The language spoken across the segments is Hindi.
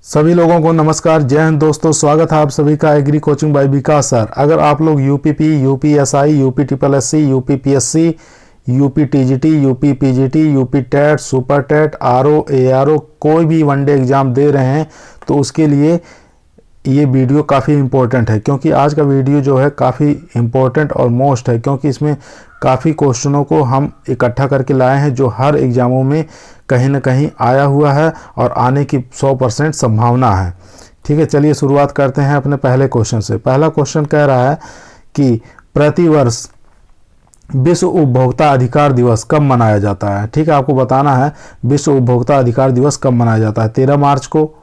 सभी लोगों को नमस्कार, जय हिंद दोस्तों। स्वागत है आप सभी का agri coaching by Vikas sir. अगर आप लोग UPP, UPSI, UP triple SC, UPPSC, UP TGT, UP PGT, UP TET, super TET, RO, ARO कोई भी वनडे एग्जाम दे रहे हैं तो उसके लिए ये वीडियो काफ़ी इम्पोर्टेंट है, क्योंकि आज का वीडियो जो है काफ़ी इम्पोर्टेंट और मोस्ट है, क्योंकि इसमें काफ़ी क्वेश्चनों को हम इकट्ठा करके लाए हैं जो हर एग्ज़ामों में कहीं ना कहीं आया हुआ है और आने की 100% संभावना है। ठीक है, चलिए शुरुआत करते हैं अपने पहले क्वेश्चन से। पहला क्वेश्चन कह रहा है कि प्रतिवर्ष विश्व उपभोक्ता अधिकार दिवस कब मनाया जाता है। ठीक है, आपको बताना है विश्व उपभोक्ता अधिकार दिवस कब मनाया जाता है। 13 मार्च को,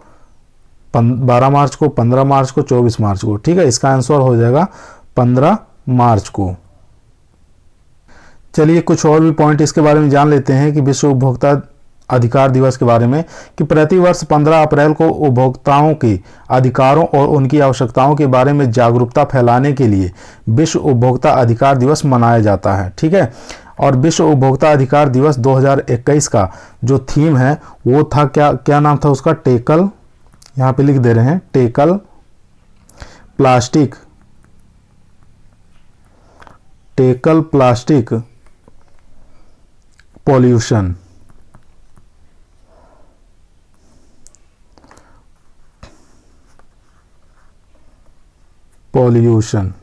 12 मार्च को, 15 मार्च को, 24 मार्च को। ठीक है, इसका आंसर हो जाएगा 15 मार्च को। चलिए कुछ और भी पॉइंट इसके बारे में जान लेते हैं कि विश्व उपभोक्ता अधिकार दिवस के बारे में, कि प्रतिवर्ष 15 अप्रैल को उपभोक्ताओं के अधिकारों और उनकी आवश्यकताओं के बारे में जागरूकता फैलाने के लिए विश्व उपभोक्ता अधिकार दिवस मनाया जाता है। ठीक है, और विश्व उपभोक्ता अधिकार दिवस 2021 का जो थीम है वो था, क्या नाम था उसका? टेकल, यहाँ पे लिख दे रहे हैं, टेकल प्लास्टिक पॉल्यूशन।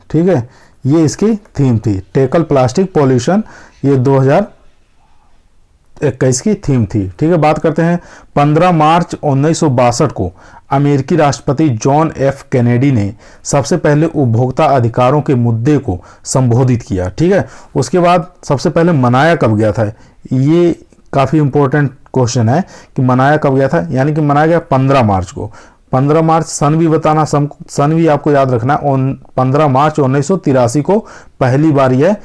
ठीक है, ये इसकी थीम थी, टेकल प्लास्टिक पॉल्यूशन। ये 2021 की थीम थी। ठीक है, बात करते हैं 15 मार्च 1962 को अमेरिकी राष्ट्रपति जॉन एफ कैनेडी ने सबसे पहले उपभोक्ता अधिकारों के मुद्दे को संबोधित किया। ठीक है, उसके बाद सबसे पहले मनाया कब गया था, ये काफ़ी इंपॉर्टेंट क्वेश्चन है कि मनाया कब गया था। यानी कि मनाया गया 15 मार्च को। 15 मार्च, सन भी बताना, सन भी आपको याद रखना है। 15 मार्च 1983 को पहली बार यह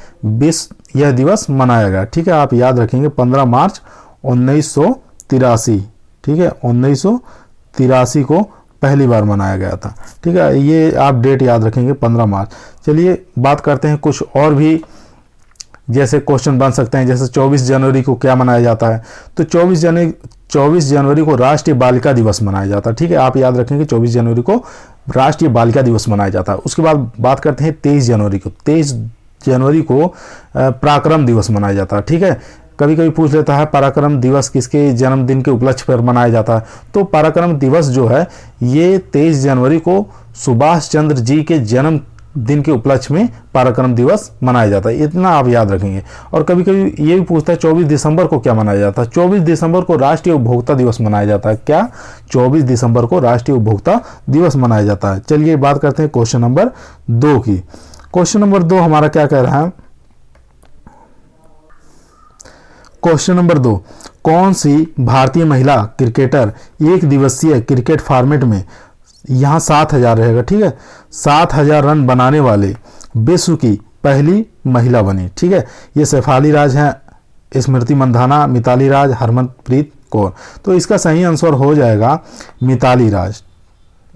दिवस मनाया गया। ठीक है, आप याद रखेंगे 15 मार्च 1983। ठीक है, 1983 को पहली बार मनाया गया था। ठीक है, ये आप डेट याद रखेंगे 15 मार्च। चलिए बात करते हैं कुछ और भी जैसे क्वेश्चन बन सकते हैं, जैसे 24 जनवरी को क्या मनाया जाता है। तो 24 जनवरी को राष्ट्रीय बालिका दिवस मनाया जाता है। ठीक है, आप याद रखेंगे 24 जनवरी को राष्ट्रीय बालिका दिवस मनाया जाता है। उसके बाद बात करते हैं 23 जनवरी को। 23 जनवरी को पराक्रम दिवस मनाया जाता है। ठीक है, कभी कभी पूछ लेता है पराक्रम दिवस किसके जन्मदिन के उपलक्ष्य पर मनाया जाता है। तो पराक्रम दिवस जो है ये 23 जनवरी को सुभाष चंद्र जी के जन्म दिन के उपलक्ष्य में पराक्रम दिवस मनाया जाता है। इतना आप याद रखेंगे। और कभी कभी ये भी पूछता है 24 दिसंबर को क्या मनाया जाता है। 24 दिसंबर को राष्ट्रीय उपभोक्ता दिवस मनाया जाता है। क्या? 24 दिसंबर को राष्ट्रीय उपभोक्ता दिवस मनाया जाता है। चलिए बात करते हैं क्वेश्चन नंबर 2 की। क्वेश्चन नंबर 2 हमारा क्या कह रहा है? क्वेश्चन नंबर 2, कौन सी भारतीय महिला क्रिकेटर एक दिवसीय क्रिकेट फॉर्मेट में, यहाँ 7000 रहेगा, ठीक है, 7000 रन बनाने वाले विश्व की पहली महिला बनी। ठीक है, ये शेफाली राज हैं, स्मृति मंधाना, मिताली राज, हरमनप्रीत कौर। तो इसका सही आंसर हो जाएगा मिताली राज।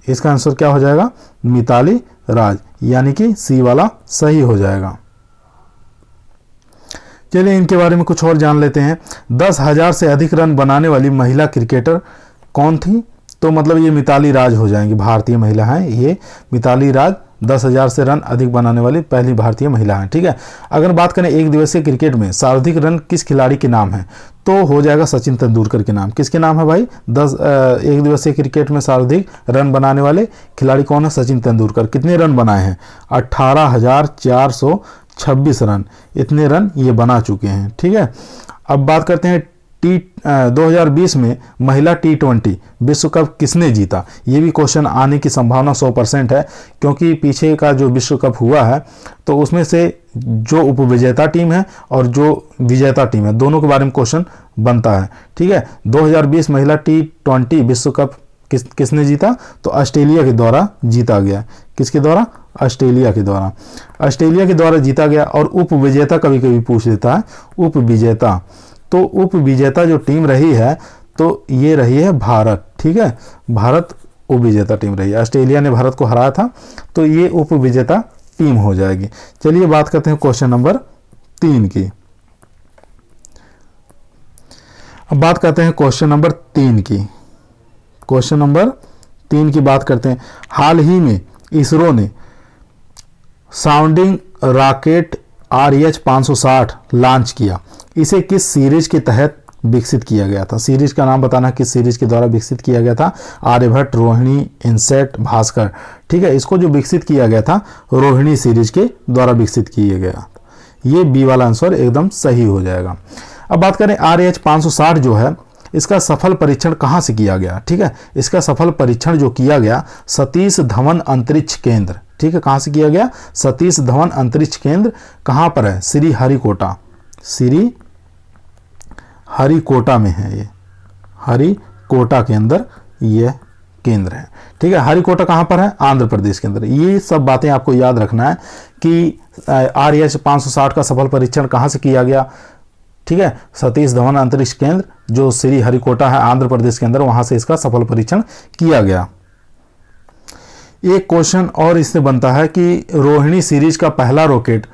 इसका आंसर क्या हो जाएगा? मिताली राज, यानी कि सी वाला सही हो जाएगा। चलिए इनके बारे में कुछ और जान लेते हैं। 10,000 से अधिक रन बनाने वाली महिला क्रिकेटर कौन थी? तो मतलब ये मिताली राज हो जाएंगी, भारतीय महिला हैं ये मिताली राज। 10,000 से रन अधिक बनाने वाली पहली भारतीय महिला हैं। ठीक है, अगर बात करें एक दिवसीय क्रिकेट में सर्वाधिक रन किस खिलाड़ी के नाम है, तो हो जाएगा सचिन तेंदुलकर के नाम। किसके नाम है भाई? एक दिवसीय क्रिकेट में सर्वाधिक रन बनाने वाले खिलाड़ी कौन है? सचिन तेंदुलकर। कितने रन बनाए हैं? 18,426 रन। इतने रन ये बना चुके हैं। ठीक है, अब बात करते हैं 2020 में महिला T20 विश्व कप किसने जीता। ये भी क्वेश्चन आने की संभावना 100% है, क्योंकि पीछे का जो विश्व कप हुआ है तो उसमें से जो उपविजेता टीम है और जो विजेता टीम है दोनों के बारे में क्वेश्चन बनता है। ठीक है, 2020 महिला T20 विश्व कप किसने जीता? तो ऑस्ट्रेलिया के द्वारा जीता गया। किसके द्वारा? ऑस्ट्रेलिया के द्वारा। ऑस्ट्रेलिया के द्वारा जीता गया। और उपविजेता कभी कभी पूछ लेता है, उपविजेता। तो उपविजेता जो टीम रही है तो ये रही है भारत। ठीक है, भारत उपविजेता टीम रही है। ऑस्ट्रेलिया ने भारत को हराया था, तो ये उपविजेता टीम हो जाएगी। चलिए बात करते हैं क्वेश्चन नंबर 3 की। अब बात करते हैं क्वेश्चन नंबर 3 की। क्वेश्चन नंबर 3 की बात करते हैं। हाल ही में इसरो ने साउंडिंग रॉकेट RH 560 लॉन्च किया। इसे किस सीरीज के तहत विकसित किया गया था? सीरीज का नाम बताना, किस सीरीज के द्वारा विकसित किया गया था? आर्यभट्ट, रोहिणी, इनसैट, भास्कर। ठीक है, इसको जो विकसित किया गया था रोहिणी सीरीज के द्वारा विकसित किया गया। ये बी वाला आंसर एकदम सही हो जाएगा। अब बात करें RH 560 जो है, इसका सफल परीक्षण कहाँ से किया गया? ठीक है, इसका सफल परीक्षण जो किया गया सतीश धवन अंतरिक्ष केंद्र। ठीक है, कहाँ से किया गया? सतीश धवन अंतरिक्ष केंद्र कहाँ पर है? श्री हरिकोटा, श्री हरिकोटा में है। ये हरिकोटा के अंदर ये केंद्र है। ठीक है, हरिकोटा कहाँ पर है? आंध्र प्रदेश के अंदर। ये सब बातें आपको याद रखना है कि RH 560 का सफल परीक्षण कहाँ से किया गया। ठीक है, सतीश धवन अंतरिक्ष केंद्र जो श्री हरिकोटा है आंध्र प्रदेश के अंदर, वहां से इसका सफल परीक्षण किया गया। एक क्वेश्चन और इससे बनता है कि रोहिणी सीरीज का पहला रॉकेट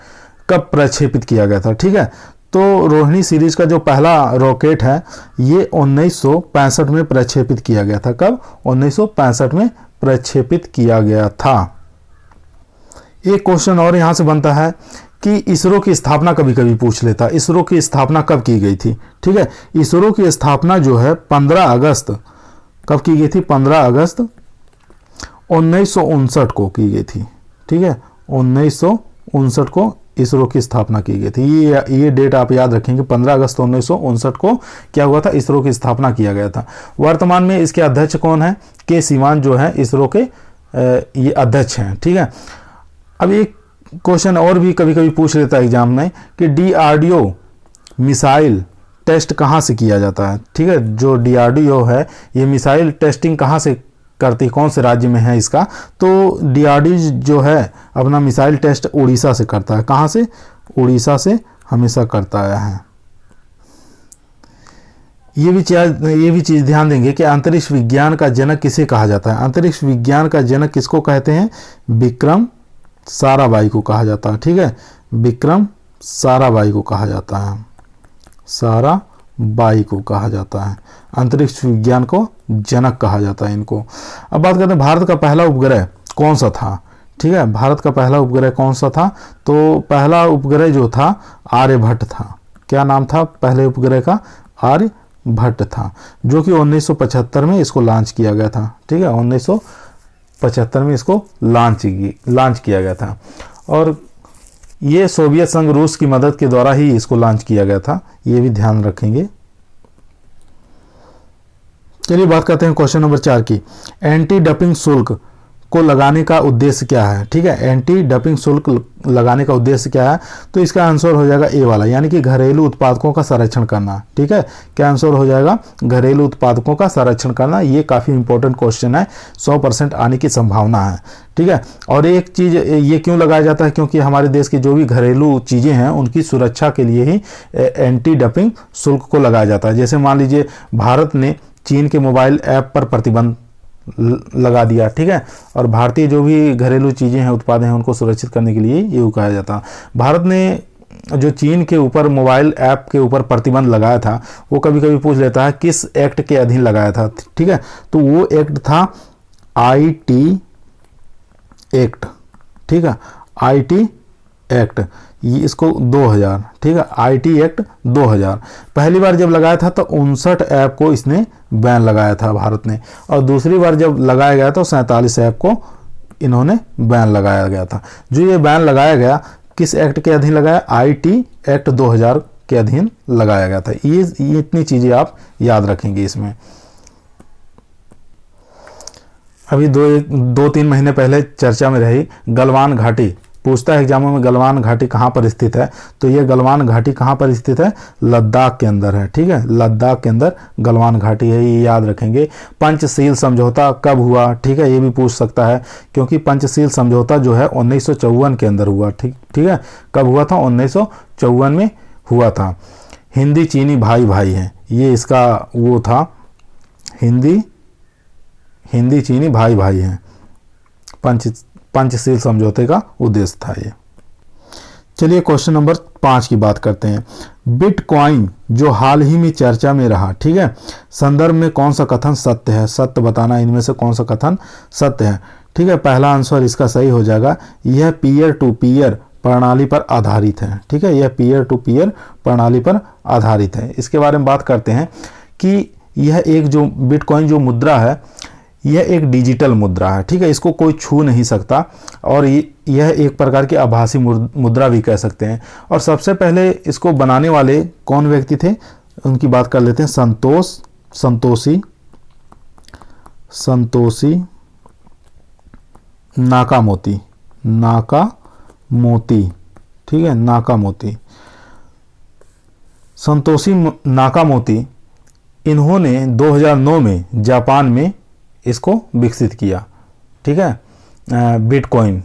कब प्रक्षेपित किया गया था? ठीक है, तो रोहिणी सीरीज का जो पहला रॉकेट है ये 1965 में प्रक्षेपित किया गया था। कब? 1965 में प्रक्षेपित किया गया था। एक क्वेश्चन और यहां से बनता है कि इसरो की स्थापना कभी कभी पूछ लेता। इसरो की स्थापना कब की गई थी? ठीक है, इसरो की स्थापना जो है 15 अगस्त कब की गई थी? 15 अगस्त 1959 को की गई थी। ठीक है, 1959 को इसरो की स्थापना की गई थी। ये डेट आप याद रखेंगे, 15 अगस्त 1959 को क्या हुआ था? इसरो की स्थापना किया गया था। वर्तमान में इसके अध्यक्ष कौन है? के सिवान जो है इसरो के ये अध्यक्ष हैं। ठीक है, अब एक क्वेश्चन और भी कभी कभी पूछ लेता है एग्जाम में कि DRDO मिसाइल टेस्ट कहाँ से किया जाता है? ठीक है, जो DRDO है ये मिसाइल टेस्टिंग कहाँ से करती, कौन से राज्य में है इसका? तो DRDO जो है अपना मिसाइल टेस्ट उड़ीसा से करता है। कहाँ से? उड़ीसा से हमेशा करता आया है। ये भी चीज ध्यान देंगे कि अंतरिक्ष विज्ञान का जनक किसे कहा जाता है? अंतरिक्ष विज्ञान का जनक किसको कहते हैं? विक्रम साराभाई को कहा जाता है। ठीक है, विक्रम साराभाई को कहा जाता है। साराभाई को कहा जाता है, अंतरिक्ष विज्ञान को जनक कहा जाता है इनको। अब बात करते हैं भारत का पहला उपग्रह कौन सा था? ठीक है, भारत का पहला उपग्रह कौन सा था? तो पहला उपग्रह जो था आर्यभट्ट था। क्या नाम था पहले उपग्रह का? आर्यभट्ट था, जो कि 1975 में इसको लॉन्च किया गया था। ठीक है, 1975 में इसको लॉन्च किया गया था और ये सोवियत संघ रूस की मदद के द्वारा ही इसको लॉन्च किया गया था। ये भी ध्यान रखेंगे। चलिए बात करते हैं क्वेश्चन नंबर 4 की। एंटी डंपिंग शुल्क को लगाने का उद्देश्य क्या है? ठीक है, एंटी डंपिंग शुल्क लगाने का उद्देश्य क्या है? तो इसका आंसर हो जाएगा ए वाला, यानी कि घरेलू उत्पादकों का संरक्षण करना। ठीक है, क्या आंसर हो जाएगा? घरेलू उत्पादकों का संरक्षण करना। ये काफ़ी इंपॉर्टेंट क्वेश्चन है, 100% आने की संभावना है। ठीक है, और एक चीज़ ये क्यों लगाया जाता है? क्योंकि हमारे देश की जो भी घरेलू चीज़ें हैं उनकी सुरक्षा के लिए ही एंटी डंपिंग शुल्क को लगाया जाता है। जैसे मान लीजिए भारत ने चीन के मोबाइल ऐप पर प्रतिबंध लगा दिया। ठीक है, और भारतीय जो भी घरेलू चीज़ें हैं, उत्पाद हैं, उनको सुरक्षित करने के लिए ये कहा जाता है। भारत ने जो चीन के ऊपर मोबाइल ऐप के ऊपर प्रतिबंध लगाया था, वो कभी कभी पूछ लेता है किस एक्ट के अधीन लगाया था। ठीक है, तो वो एक्ट था IT एक्ट। ठीक है, IT एक्ट, ये इसको 2000। ठीक है, IT एक्ट 2000 पहली बार जब लगाया था तो 59 ऐप को इसने बैन लगाया था भारत ने, और दूसरी बार जब लगाया गया तो 47 ऐप को इन्होंने बैन लगाया गया था। जो ये बैन लगाया गया किस एक्ट के अधीन लगाया? IT एक्ट 2000 के अधीन लगाया गया था। ये इतनी चीज़ें आप याद रखेंगे इसमें। अभी 2-3 महीने पहले चर्चा में रही गलवान घाटी। पूछता है एग्जामों में गलवान घाटी कहाँ पर स्थित है? तो ये गलवान घाटी कहाँ पर स्थित है? लद्दाख के अंदर है। ठीक है, लद्दाख के अंदर गलवान घाटी है, ये याद रखेंगे। पंचशील समझौता कब हुआ? ठीक है, ये भी पूछ सकता है, क्योंकि पंचशील समझौता जो है 1954 के अंदर हुआ। ठीक है, कब हुआ था? 1954 में हुआ था। हिंदी चीनी भाई भाई हैं, ये इसका वो था, हिंदी चीनी भाई भाई हैं। पंचशील समझौते का उद्देश्य था ये। चलिए क्वेश्चन नंबर 5 की बात करते हैं। बिटकॉइन जो हाल ही में चर्चा में रहा, ठीक है, संदर्भ में कौन सा कथन सत्य है? सत्य बताना, इनमें से कौन सा कथन सत्य है। ठीक है, पहला आंसर इसका सही हो जाएगा, यह पीयर टू पीयर प्रणाली पर आधारित है। ठीक है, यह पीयर टू पीयर प्रणाली पर आधारित है। इसके बारे में बात करते हैं कि यह एक जो बिटकॉइन जो मुद्रा है, यह एक डिजिटल मुद्रा है। ठीक है, इसको कोई छू नहीं सकता और यह एक प्रकार की आभासी मुद्रा भी कह सकते हैं। और सबसे पहले इसको बनाने वाले कौन व्यक्ति थे, उनकी बात कर लेते हैं। संतोषी नाकामोती। ठीक है, नाकामोती, संतोषी नाकामोती, इन्होंने 2009 में जापान में इसको विकसित किया। ठीक है, बिटकॉइन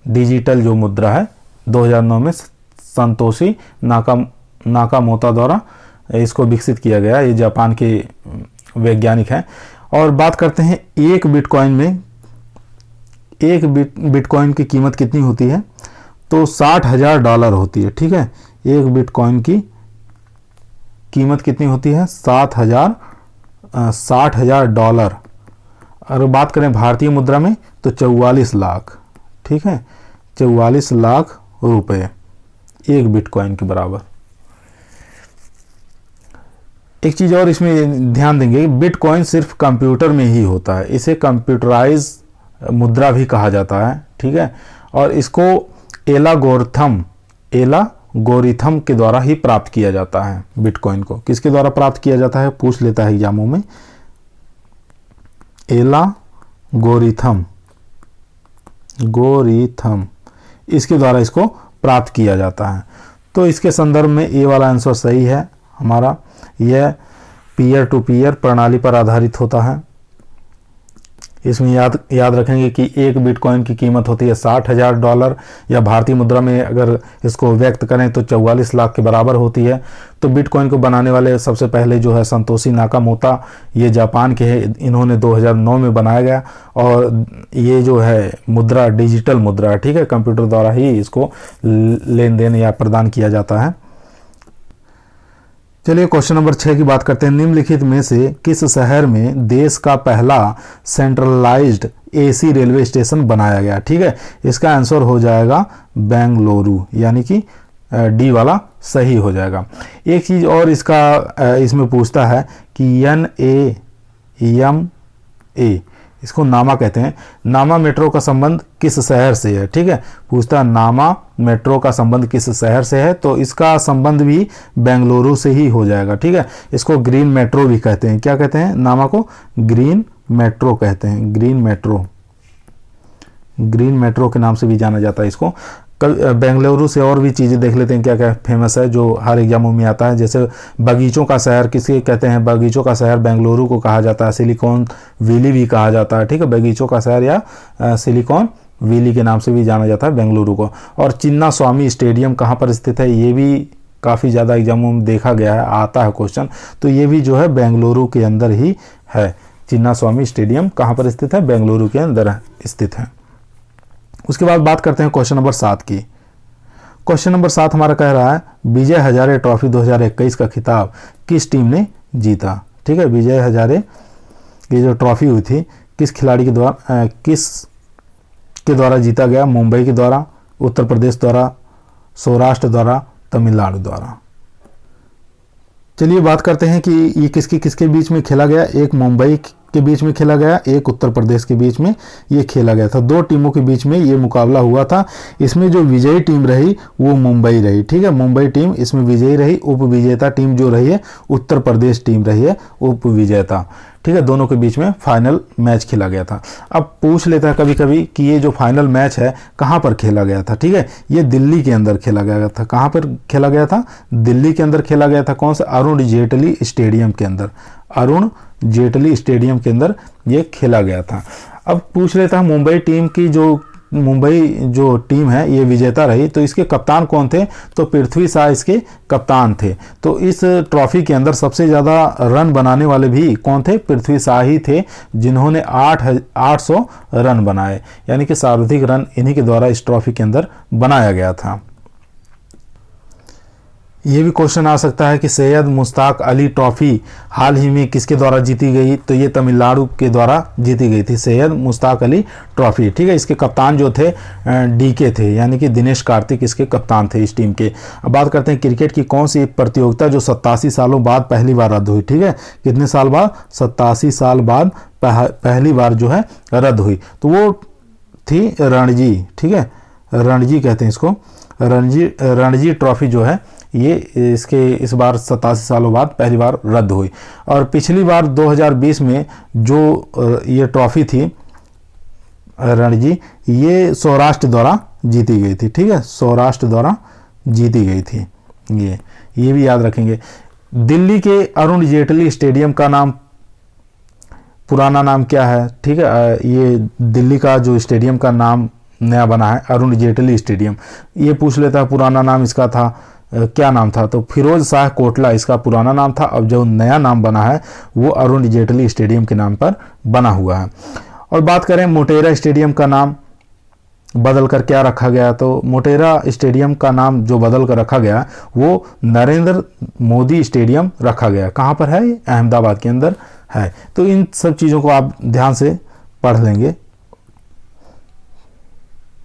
डिजिटल जो मुद्रा है 2009 में संतोषी नाकामोता द्वारा इसको विकसित किया गया। ये जापान के वैज्ञानिक हैं। और बात करते हैं एक बिटकॉइन की कीमत कितनी होती है, तो $60,000 होती है। ठीक है, एक बिटकॉइन की कीमत कितनी होती है, $60,000। अगर बात करें भारतीय मुद्रा में तो 44 लाख। ठीक है, 44 लाख रुपए एक बिटकॉइन के बराबर। एक चीज और इसमें ध्यान देंगे, बिटकॉइन सिर्फ कंप्यूटर में ही होता है, इसे कंप्यूटराइज मुद्रा भी कहा जाता है। ठीक है, और इसको एलागोरिथम के द्वारा ही प्राप्त किया जाता है। बिटकॉइन को किसके द्वारा प्राप्त किया जाता है, पूछ लेता है एग्जामों में। एलागोरिथम इसके द्वारा इसको प्राप्त किया जाता है। तो इसके संदर्भ में ए वाला आंसर सही है हमारा। यह पीयर टू पीयर प्रणाली पर आधारित होता है। इसमें याद रखेंगे कि एक बिटकॉइन की कीमत होती है $60,000, या भारतीय मुद्रा में अगर इसको व्यक्त करें तो 44 लाख के बराबर होती है। तो बिटकॉइन को बनाने वाले सबसे पहले जो है संतोषी नाकामोता, ये जापान के हैं। इन्होंने 2009 में बनाया गया और ये जो है मुद्रा डिजिटल मुद्रा है। ठीक है, कंप्यूटर द्वारा ही इसको लेन देन या प्रदान किया जाता है। चलिए क्वेश्चन नंबर 6 की बात करते हैं। निम्नलिखित में से किस शहर में देश का पहला सेंट्रलाइज्ड एसी रेलवे स्टेशन बनाया गया? ठीक है, इसका आंसर हो जाएगा बेंगलुरु, यानी कि डी वाला सही हो जाएगा। एक चीज और इसमें पूछता है कि NAMA, इसको नामा कहते हैं। नामा मेट्रो का संबंध किस शहर से है? ठीक है, पूछता है नामा मेट्रो का संबंध किस शहर से है, तो इसका संबंध भी बेंगलुरु से ही हो जाएगा। ठीक है, इसको ग्रीन मेट्रो भी कहते हैं। क्या कहते हैं? नामा को ग्रीन मेट्रो कहते हैं। ग्रीन मेट्रो के नाम से भी जाना जाता है इसको। बेंगलुरु से और भी चीज़ें देख लेते हैं क्या क्या फेमस है जो हर एग्जामों में आता है। जैसे बगीचों का शहर किसे कहते हैं? बगीचों का शहर बेंगलुरु को कहा जाता है। सिलिकॉन वैली भी कहा जाता है। ठीक है, बगीचों का शहर या सिलिकॉन वैली के नाम से भी जाना जाता है बेंगलुरु को। और चिन्ना स्वामी स्टेडियम कहाँ पर स्थित है? ये भी काफ़ी ज़्यादा एग्जामों में देखा गया है, आता है क्वेश्चन। तो ये भी जो है बेंगलुरु के अंदर ही है। चिन्ना स्वामी स्टेडियम कहाँ पर स्थित है? बेंगलुरु के अंदर स्थित है। उसके बाद बात करते हैं क्वेश्चन नंबर 7 की। क्वेश्चन नंबर 7 हमारा कह रहा है विजय हजारे ट्रॉफी 2021 का खिताब किस टीम ने जीता? ठीक है, विजय हजारे की जो ट्रॉफी हुई थी किस खिलाड़ी के द्वारा जीता गया? मुंबई के द्वारा, उत्तर प्रदेश द्वारा, सौराष्ट्र द्वारा, तमिलनाडु द्वारा। चलिए बात करते हैं कि ये किसके बीच में खेला गया। एक मुंबई के बीच में खेला गया, एक उत्तर प्रदेश के बीच में ये खेला गया था। दो टीमों के बीच में ये मुकाबला हुआ था। इसमें जो विजयी टीम रही वो मुंबई रही। ठीक है, मुंबई टीम इसमें विजयी रही। उप विजेता टीम जो रही है उत्तर प्रदेश टीम रही है उप विजेता। ठीक है, दोनों के बीच में फाइनल मैच खेला गया था। अब पूछ लेता है कभी कभी कि ये जो फाइनल मैच है कहाँ पर खेला गया था? ठीक है, ये दिल्ली के अंदर खेला गया था। कहाँ पर खेला गया था? दिल्ली के अंदर खेला गया था। कौन सा? अरुण जेटली स्टेडियम के अंदर। अरुण जेटली स्टेडियम के अंदर ये खेला गया था। अब पूछ लेता है मुंबई जो टीम है ये विजेता रही, तो इसके कप्तान कौन थे? तो पृथ्वी शाह इसके कप्तान थे। तो इस ट्रॉफी के अंदर सबसे ज़्यादा रन बनाने वाले भी कौन थे? पृथ्वी शाह ही थे, जिन्होंने 800 रन बनाए, यानी कि सर्वाधिक रन इन्हीं के द्वारा इस ट्रॉफी के अंदर बनाया गया था। ये भी क्वेश्चन आ सकता है कि सैयद मुश्ताक अली ट्रॉफी हाल ही में किसके द्वारा जीती गई, तो ये तमिलनाडु के द्वारा जीती गई थी सैयद मुश्ताक अली ट्रॉफी। ठीक है, इसके कप्तान जो थे डीके थे, यानी कि दिनेश कार्तिक इसके कप्तान थे इस टीम के। अब बात करते हैं क्रिकेट की कौन सी प्रतियोगिता जो 87 सालों बाद पहली बार रद्द हुई। ठीक है, कितने साल बाद? 87 साल बाद पहली बार जो है रद्द हुई, तो वो थी रणजी। ठीक है, रणजी कहते हैं इसको, रणजी ट्रॉफी जो है ये इसके इस बार 87 सालों बाद पहली बार रद्द हुई। और पिछली बार 2020 में जो ये ट्रॉफी थी रणजी, ये सौराष्ट्र द्वारा जीती गई थी। ठीक है, सौराष्ट्र द्वारा जीती गई थी। ये भी याद रखेंगे। दिल्ली के अरुण जेटली स्टेडियम का नाम, पुराना नाम क्या है? ठीक है, ये दिल्ली का जो स्टेडियम का नाम नया बना है अरुण जेटली स्टेडियम। ये पूछ लेता है पुराना नाम इसका था, क्या नाम था? तो फिरोज शाह कोटला इसका पुराना नाम था। अब जो नया नाम बना है वो अरुण जेटली स्टेडियम के नाम पर बना हुआ है। और बात करें मोटेरा स्टेडियम का नाम बदल कर क्या रखा गया, तो मोटेरा स्टेडियम का नाम जो बदल कर रखा गया वो नरेंद्र मोदी स्टेडियम रखा गया। कहाँ पर है? अहमदाबाद के अंदर है। तो इन सब चीज़ों को आप ध्यान से पढ़ लेंगे।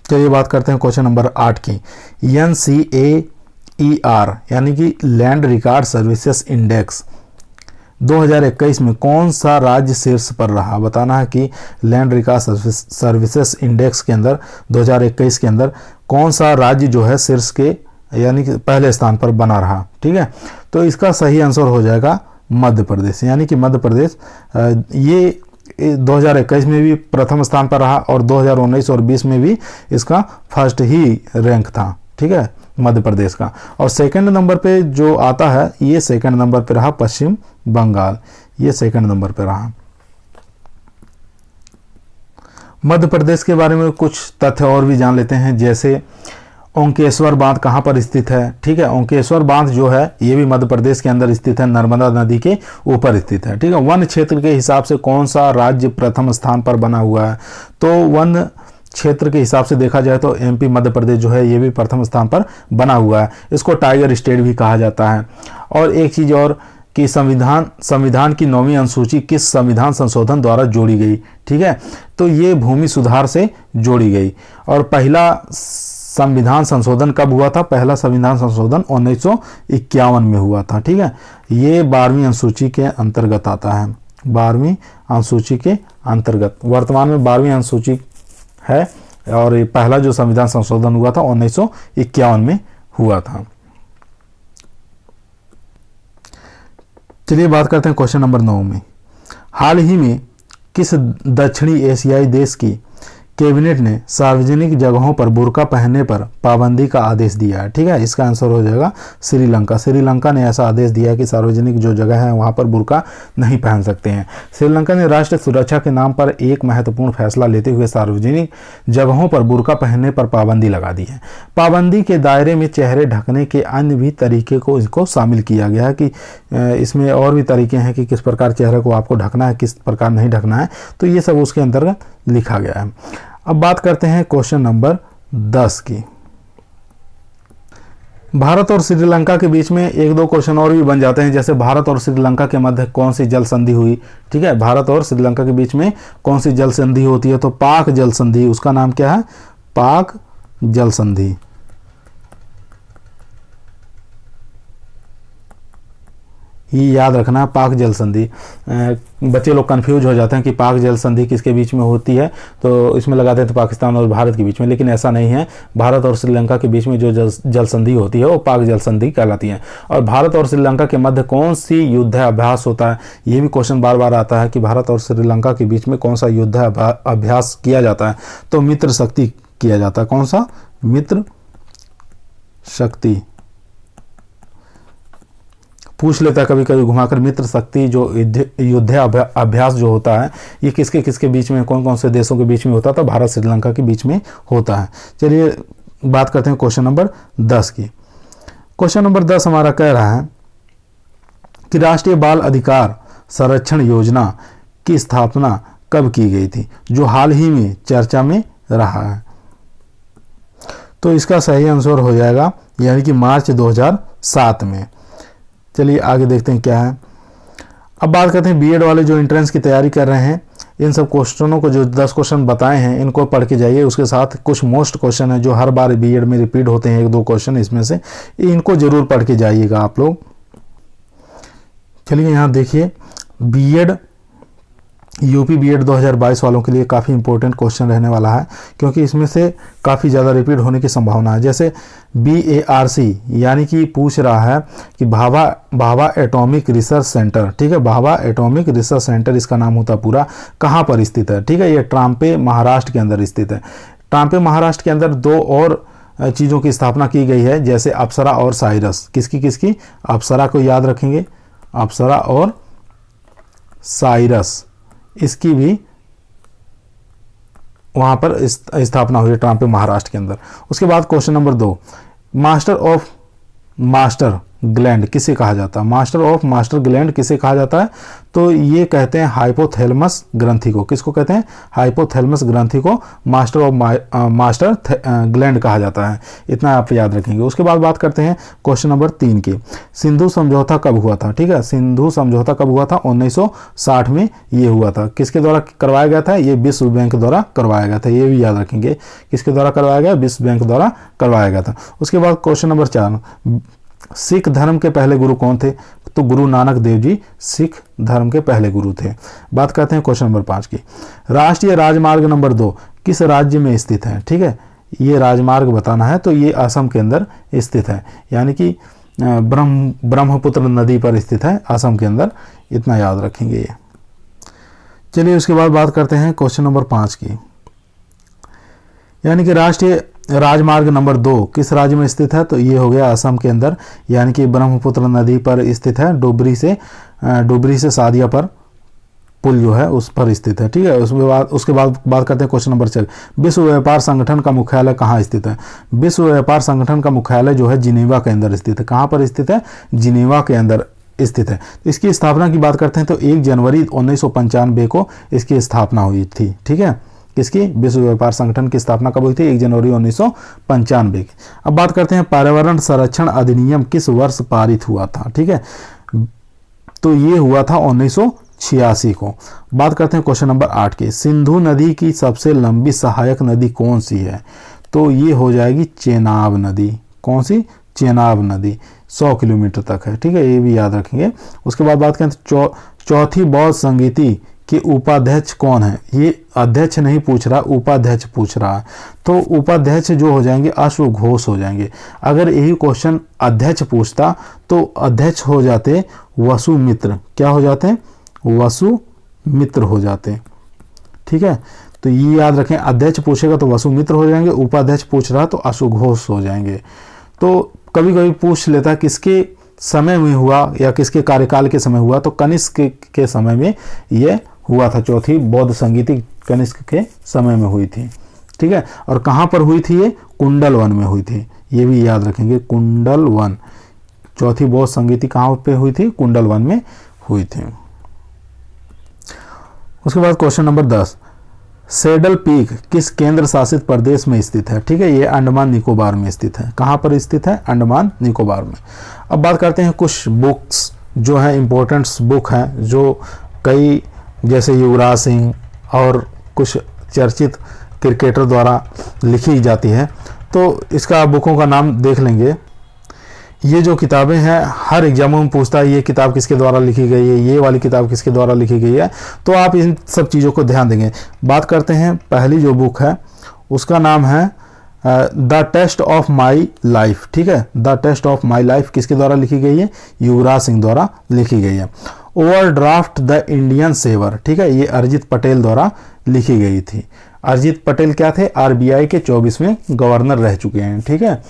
चलिए बात करते हैं क्वेश्चन नंबर 8 की। NCAER यानी कि लैंड रिकॉर्ड सर्विसेज इंडेक्स 2021 में कौन सा राज्य शीर्ष पर रहा? बताना है कि लैंड रिकॉर्ड सर्विसेज इंडेक्स के अंदर 2021 के अंदर कौन सा राज्य जो है शीर्ष के यानी कि पहले स्थान पर बना रहा। ठीक है, तो इसका सही आंसर हो जाएगा मध्य प्रदेश, यानी कि मध्य प्रदेश ये 2021 में भी प्रथम स्थान पर रहा और 2019 और 20 में भी इसका फर्स्ट ही रैंक था। ठीक है, मध्य प्रदेश का। और सेकंड नंबर पे जो आता है ये सेकंड नंबर पे रहा पश्चिम बंगाल, ये सेकंड नंबर पे रहा। मध्य प्रदेश के बारे में कुछ तथ्य और भी जान लेते हैं, जैसे ओंकेश्वर बांध कहाँ पर स्थित है। ठीक है, ओंकेश्वर बांध जो है ये भी मध्य प्रदेश के अंदर स्थित है, नर्मदा नदी के ऊपर स्थित है। ठीक है, वन क्षेत्र के हिसाब से कौन सा राज्य प्रथम स्थान पर बना हुआ है, तो वन क्षेत्र के हिसाब से देखा जाए तो एमपी मध्य प्रदेश जो है ये भी प्रथम स्थान पर बना हुआ है। इसको टाइगर स्टेट भी कहा जाता है। और एक चीज़ और कि संविधान की 9वीं अनुसूची किस संविधान संशोधन द्वारा जोड़ी गई। ठीक है, तो ये भूमि सुधार से जोड़ी गई। और पहला संविधान संशोधन कब हुआ था? पहला संविधान संशोधन 1951 में हुआ था। ठीक है, ये 12वीं अनुसूची के अंतर्गत आता है, 12वीं अनुसूची के अंतर्गत। वर्तमान में 12वीं अनुसूची है और पहला जो संविधान संशोधन हुआ था 1951 में हुआ था। चलिए बात करते हैं क्वेश्चन नंबर 9 में। हाल ही में किस दक्षिणी एशियाई देश की कैबिनेट ने सार्वजनिक जगहों पर बुर्का पहनने पर पाबंदी का आदेश दिया है? ठीक है, इसका आंसर हो जाएगा श्रीलंका। श्रीलंका ने ऐसा आदेश दिया है कि सार्वजनिक जो जगह है वहां पर बुर्का नहीं पहन सकते हैं। श्रीलंका ने राष्ट्रीय सुरक्षा के नाम पर एक महत्वपूर्ण फैसला लेते हुए सार्वजनिक जगहों पर बुर्का पहनने पर पाबंदी लगा दी है। पाबंदी के दायरे में चेहरे ढकने के अन्य भी तरीके को इसको शामिल किया गया है कि इसमें और भी तरीके हैं कि किस प्रकार चेहरे को आपको ढकना है, किस प्रकार नहीं ढकना है, तो ये सब उसके अंतर्गत लिखा गया है। अब बात करते हैं क्वेश्चन नंबर 10 की। भारत और श्रीलंका के बीच में एक दो क्वेश्चन और भी बन जाते हैं, जैसे भारत और श्रीलंका के मध्य कौन सी जल संधि हुई। ठीक है, भारत और श्रीलंका के बीच में कौन सी जल संधि होती है, तो पाक जल संधि। उसका नाम क्या है? पाक जल संधि। ये याद रखना, पाक जल संधि। बच्चे लोग कंफ्यूज हो जाते हैं कि पाक जल संधि किसके बीच में होती है, तो इसमें लगाते हैं तो पाकिस्तान और भारत के बीच में, लेकिन ऐसा नहीं है। भारत और श्रीलंका के बीच में जो जल संधि होती है वो पाक जल संधि कहलाती है। और भारत और श्रीलंका के मध्य कौन सी युद्ध अभ्यास होता है, ये भी क्वेश्चन बार बार आता है कि भारत और श्रीलंका के बीच में कौन सा युद्ध अभ्यास किया जाता है, तो मित्र शक्ति किया जाता है। कौन सा? मित्र शक्ति। पूछ लेता है कभी कभी घुमाकर, मित्र शक्ति जो युद्ध अभ्यास जो होता है ये किसके किसके बीच में, कौन कौन से देशों के बीच में होता है, तो भारत श्रीलंका के बीच में होता है। चलिए बात करते हैं क्वेश्चन नंबर 10 की। क्वेश्चन नंबर 10 हमारा कह रहा है कि राष्ट्रीय बाल अधिकार संरक्षण योजना की स्थापना कब की गई थी, जो हाल ही में चर्चा में रहा है। तो इसका सही आंसर हो जाएगा यानी कि मार्च 2007 में। चलिए आगे देखते हैं क्या है। अब बात करते हैं बीएड वाले जो एंट्रेंस की तैयारी कर रहे हैं, इन सब क्वेश्चनों को, जो 10 क्वेश्चन बताए हैं, इनको पढ़ के जाइए। उसके साथ कुछ मोस्ट क्वेश्चन है जो हर बार बीएड में रिपीट होते हैं, 1-2 क्वेश्चन इसमें से, इनको जरूर पढ़ के जाइएगा आप लोग। चलिए यहाँ देखिए, बीएड यूपी बीएड 2022 वालों के लिए काफ़ी इंपॉर्टेंट क्वेश्चन रहने वाला है, क्योंकि इसमें से काफ़ी ज़्यादा रिपीट होने की संभावना है। जैसे BARC यानी कि पूछ रहा है कि भाभा एटॉमिक रिसर्च सेंटर, ठीक है, भाभा एटॉमिक रिसर्च सेंटर इसका नाम होता पूरा, कहाँ पर स्थित है, ठीक है, ये ट्राम्पे महाराष्ट्र के अंदर स्थित है। ट्राम्पे महाराष्ट्र के अंदर 2 और चीज़ों की स्थापना की गई है, जैसे अप्सरा और साइरस। किसकी? अप्सरा को याद रखेंगे, अप्सरा और साइरस, इसकी भी वहां पर स्थापना हुई है ट्राम्पे महाराष्ट्र के अंदर। उसके बाद क्वेश्चन नंबर 2, मास्टर ग्लैंड किसे कहा जाता है? मास्टर ऑफ मास्टर ग्लैंड किसे कहा जाता है? तो ये कहते हैं हाइपोथैलेमस ग्रंथि को। किसको कहते हैं? हाइपोथैलेमस ग्रंथि को मास्टर ऑफ मास्टर ग्लैंड कहा जाता है। इतना आप याद रखेंगे। उसके बाद बात करते हैं क्वेश्चन नंबर 3 की। सिंधु समझौता कब हुआ था? ठीक है, सिंधु समझौता कब हुआ था? 1960 में ये हुआ था। किसके द्वारा करवाया गया था? ये विश्व बैंक द्वारा करवाया गया था। ये भी याद रखेंगे, किसके द्वारा करवाया गया? विश्व बैंक द्वारा करवाया गया था। उसके बाद क्वेश्चन नंबर 4, सिख धर्म के पहले गुरु कौन थे? तो गुरु नानक देव जी सिख धर्म के पहले गुरु थे। बात करते हैं क्वेश्चन नंबर 5 की। राष्ट्रीय राजमार्ग नंबर 2 किस राज्य में स्थित है? ठीक है, ये राजमार्ग बताना है, तो ये असम के अंदर स्थित है, यानी कि ब्रह्मपुत्र नदी पर स्थित है असम के अंदर। इतना याद रखेंगे ये। चलिए उसके बाद बात करते हैं क्वेश्चन नंबर 5 की, यानी कि राष्ट्रीय राजमार्ग नंबर 2 किस राज्य में स्थित है? तो ये हो गया असम के अंदर, यानी कि ब्रह्मपुत्र नदी पर स्थित है। डुबरी से सादिया पर पुल जो है उस पर स्थित है। ठीक है, उसके बाद बात करते हैं क्वेश्चन नंबर 6। विश्व व्यापार संगठन का मुख्यालय कहाँ स्थित है? विश्व व्यापार संगठन का मुख्यालय जो है जिनेवा के अंदर स्थित है। कहाँ पर स्थित है? जिनेवा के अंदर स्थित है। तो इसकी स्थापना की बात करते हैं तो 1 जनवरी 1995 को इसकी स्थापना हुई थी। ठीक है, किसकी? विश्व व्यापार संगठन की स्थापना कब हुई थी? 1 जनवरी 1995 की। अब बात करते हैं पर्यावरण संरक्षण अधिनियम किस वर्ष पारित हुआ था? ठीक है, तो ये हुआ था 1986 को। बात करते हैं क्वेश्चन नंबर 8 की। सिंधु नदी की सबसे लंबी सहायक नदी कौन सी है? तो ये हो जाएगी चेनाब नदी। कौन सी? चेनाब नदी 100 किलोमीटर तक है। ठीक है, ये भी याद रखेंगे। उसके बाद बात करें तो चौथी बौद्ध संगीति कि उपाध्यक्ष कौन है? ये अध्यक्ष नहीं पूछ रहा, उपाध्यक्ष पूछ रहा है। तो उपाध्यक्ष जो हो जाएंगे अश्व घोष हो जाएंगे। अगर यही क्वेश्चन अध्यक्ष पूछता तो अध्यक्ष हो जाते वसुमित्र। क्या हो जाते हैं? वसुमित्र हो जाते। ठीक है, तो ये याद रखें, अध्यक्ष पूछेगा तो वसुमित्र हो जाएंगे, उपाध्यक्ष पूछ रहा तो अश्व घोष हो जाएंगे। तो कभी कभी पूछ लेता किसके समय में हुआ या किसके कार्यकाल के समय हुआ, तो कनिष्क के समय में यह हुआ था। चौथी बौद्ध संगीति कनिष्क के समय में हुई थी। ठीक है, और कहाँ पर हुई थी? ये कुंडल वन में हुई थी। ये भी याद रखेंगे, कुंडल वन। चौथी बौद्ध संगीति कहाँ पे हुई थी? कुंडल वन में हुई थी। उसके बाद क्वेश्चन नंबर 10, सेडल पीक किस केंद्र शासित प्रदेश में स्थित है? ठीक है, ये अंडमान निकोबार में स्थित है। कहाँ पर स्थित है? अंडमान निकोबार में। अब बात करते हैं कुछ बुक्स जो है इंपॉर्टेंट्स बुक हैं, जो कई जैसे युवराज सिंह और कुछ चर्चित क्रिकेटर द्वारा लिखी जाती है। तो इसका बुकों का नाम देख लेंगे। ये जो किताबें हैं हर एग्जामों में पूछता है ये किताब किसके द्वारा लिखी गई है, ये वाली किताब किसके द्वारा लिखी गई है, तो आप इन सब चीज़ों को ध्यान देंगे। बात करते हैं पहली जो बुक है उसका नाम है the test of my life. ठीक है, the test of my life किसके द्वारा लिखी गई है? युवराज सिंह द्वारा लिखी गई है। ओवरड्राफ्ट द इंडियन सेवर, ठीक है, ये अरिजीत पटेल द्वारा लिखी गई थी। अरिजीत पटेल क्या थे? RBI के 24वें गवर्नर रह चुके हैं। ठीक है,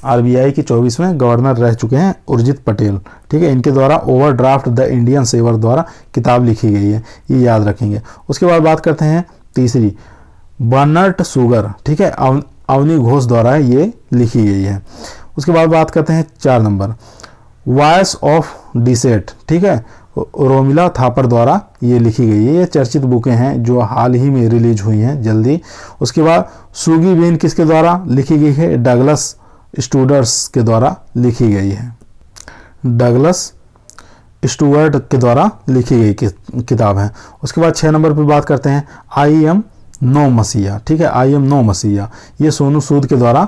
RBI के 24वें गवर्नर रह चुके हैं अरिजीत पटेल। ठीक है, इनके द्वारा ओवरड्राफ्ट द इंडियन सेवर द्वारा किताब लिखी गई है, ये याद रखेंगे। उसके बाद बात करते हैं तीसरी, बर्नार्ड शुगर। ठीक है, अवनी घोष द्वारा ये लिखी गई है। उसके बाद बात करते हैं 4 नंबर, वॉइस ऑफ डिसेट। ठीक है, रोमिला थापर द्वारा ये लिखी गई है। ये चर्चित बुकें हैं जो हाल ही में रिलीज हुई हैं जल्दी। उसके बाद सुगी बेन किसके द्वारा लिखी गई है? डगलस स्टूडर्स के द्वारा लिखी गई है। डगलस स्टुअर्ट के द्वारा लिखी गई किताब है। उसके बाद 6 नंबर पर बात करते हैं आई एम नो मसीहा। ठीक है, आई एम नो मसीहा, ये सोनू सूद के द्वारा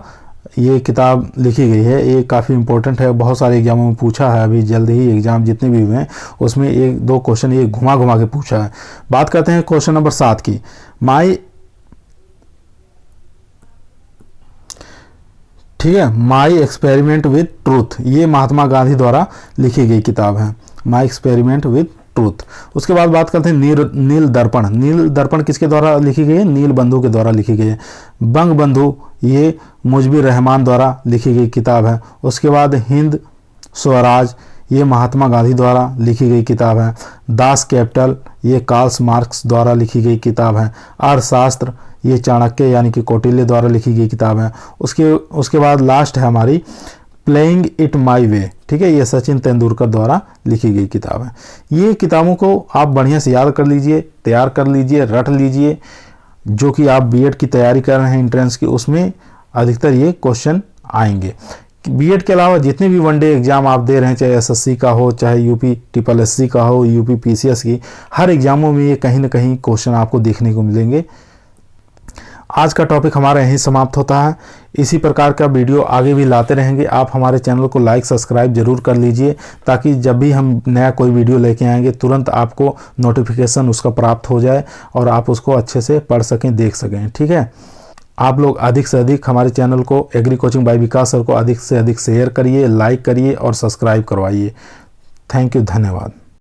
ये किताब लिखी गई है। ये काफ़ी इंपॉर्टेंट है, बहुत सारे एग्जामों में पूछा है, अभी जल्द ही एग्जाम जितने भी हुए हैं उसमें 1-2 क्वेश्चन ये घुमा घुमा के पूछा है। बात करते हैं क्वेश्चन नंबर 7 की। माई एक्सपेरिमेंट विद ट्रूथ, ये महात्मा गांधी द्वारा लिखी गई किताब है, माई एक्सपेरिमेंट विद ट्रूथ। उसके बाद बात करते हैं नील दर्पण। नील दर्पण किसके द्वारा लिखी गई है? नील बंधु के द्वारा लिखी गई है। बंग बंधु, ये मुजबिर रहमान द्वारा लिखी गई किताब है। उसके बाद हिंद स्वराज, ये महात्मा गांधी द्वारा लिखी गई किताब है। दास कैपिटल, ये कार्ल मार्क्स द्वारा लिखी गई किताब है। अर्थशास्त्र, ये चाणक्य यानी कि कौटिल्य द्वारा लिखी गई किताब है। उसके बाद लास्ट है हमारी प्लेइंग इट माई वे। ठीक है, ये सचिन तेंदुलकर द्वारा लिखी गई किताब है। ये किताबों को आप बढ़िया से याद कर लीजिए, तैयार कर लीजिए, रट लीजिए। जो कि आप बीएड की तैयारी कर रहे हैं एंट्रेंस की, उसमें अधिकतर ये क्वेश्चन आएंगे। बीएड के अलावा जितने भी वनडे एग्जाम आप दे रहे हैं, चाहे एसएससी का हो, चाहे यूपी SSC का हो, यूपी PCS की, हर एग्जामों में ये कहीं ना कहीं क्वेश्चन आपको देखने को मिलेंगे। आज का टॉपिक हमारा यहीं समाप्त होता है। इसी प्रकार का वीडियो आगे भी लाते रहेंगे। आप हमारे चैनल को लाइक सब्सक्राइब जरूर कर लीजिए, ताकि जब भी हम नया कोई वीडियो लेके आएंगे तुरंत आपको नोटिफिकेशन उसका प्राप्त हो जाए और आप उसको अच्छे से पढ़ सकें, देख सकें। ठीक है, आप लोग अधिक से अधिक हमारे चैनल को agree coaching by Vikas sir को अधिक से अधिक शेयर करिए, लाइक करिए और सब्सक्राइब करवाइए। थैंक यू, धन्यवाद।